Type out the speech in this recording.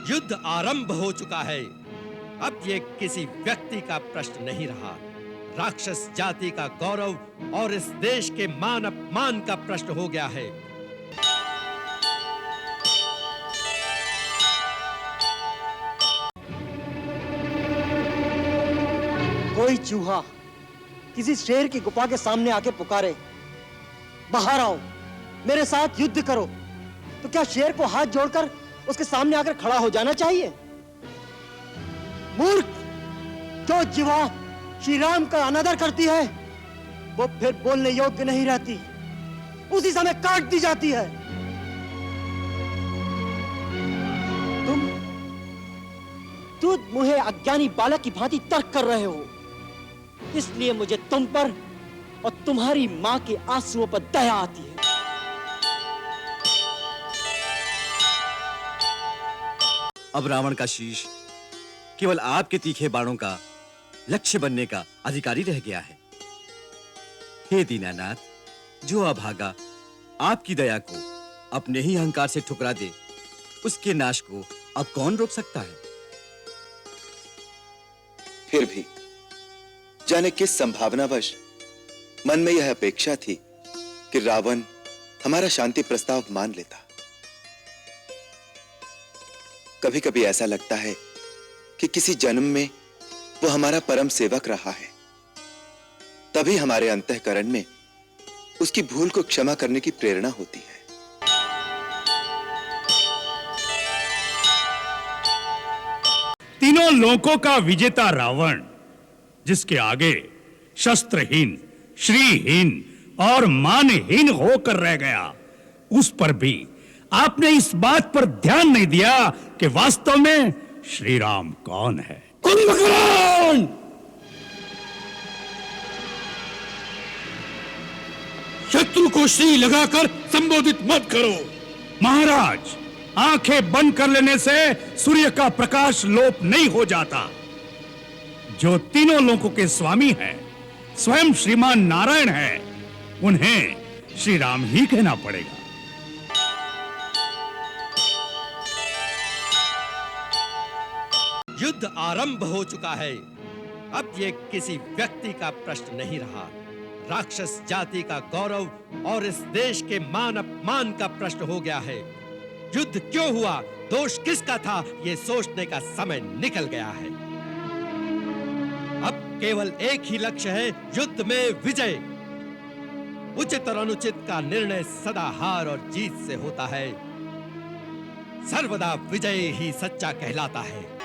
युद्ध आरंभ हो चुका है। अब ये किसी व्यक्ति का प्रश्न नहीं रहा, राक्षस जाति का गौरव और इस देश के मान अपमान का प्रश्न हो गया है। कोई चूहा किसी शेर की गुफा के सामने आके पुकारे, बाहर आओ, मेरे साथ युद्ध करो, तो क्या शेर को हाथ जोड़कर उसके सामने आकर खड़ा हो जाना चाहिए? मूर्ख! जो जीवा श्री राम का अनादर करती है वो फिर बोलने योग्य नहीं रहती, उसी समय काट दी जाती है। तुम मुझे अज्ञानी बालक की भांति तर्क कर रहे हो, इसलिए मुझे तुम पर और तुम्हारी मां के आंसुओं पर दया आती है। अब रावण का शीश केवल आपके तीखे बाणों का लक्ष्य बनने का अधिकारी रह गया है। हे दीनानाथ, जो अभागा आपकी दया को अपने ही अहंकार से ठुकरा दे, उसके नाश को अब कौन रोक सकता है? फिर भी जाने किस संभावनावश मन में यह अपेक्षा थी कि रावण हमारा शांति प्रस्ताव मान लेता। कभी कभी ऐसा लगता है कि किसी जन्म में वो हमारा परम सेवक रहा है, तभी हमारे अंतःकरण में उसकी भूल को क्षमा करने की प्रेरणा होती है। तीनों लोकों का विजेता रावण, जिसके आगे शस्त्रहीन, श्रीहीन और मानहीन होकर रह गया, उस पर भी आपने इस बात पर ध्यान नहीं दिया कि वास्तव में श्री राम कौन है। कुंभकर्ण! शत्रु को श्री लगाकर संबोधित मत करो। महाराज, आंखें बंद कर लेने से सूर्य का प्रकाश लोप नहीं हो जाता। जो तीनों लोकों के स्वामी हैं, स्वयं श्रीमान नारायण हैं, उन्हें श्री राम ही कहना पड़ेगा। युद्ध आरंभ हो चुका है। अब ये किसी व्यक्ति का प्रश्न नहीं रहा, राक्षस जाति का गौरव और इस देश के मान अपमान का प्रश्न हो गया है। युद्ध क्यों हुआ, दोष किसका था, ये सोचने का समय निकल गया है। अब केवल एक ही लक्ष्य है, युद्ध में विजय। उचित और अनुचित का निर्णय सदा हार और जीत से होता है। सर्वदा विजय ही सच्चा कहलाता है।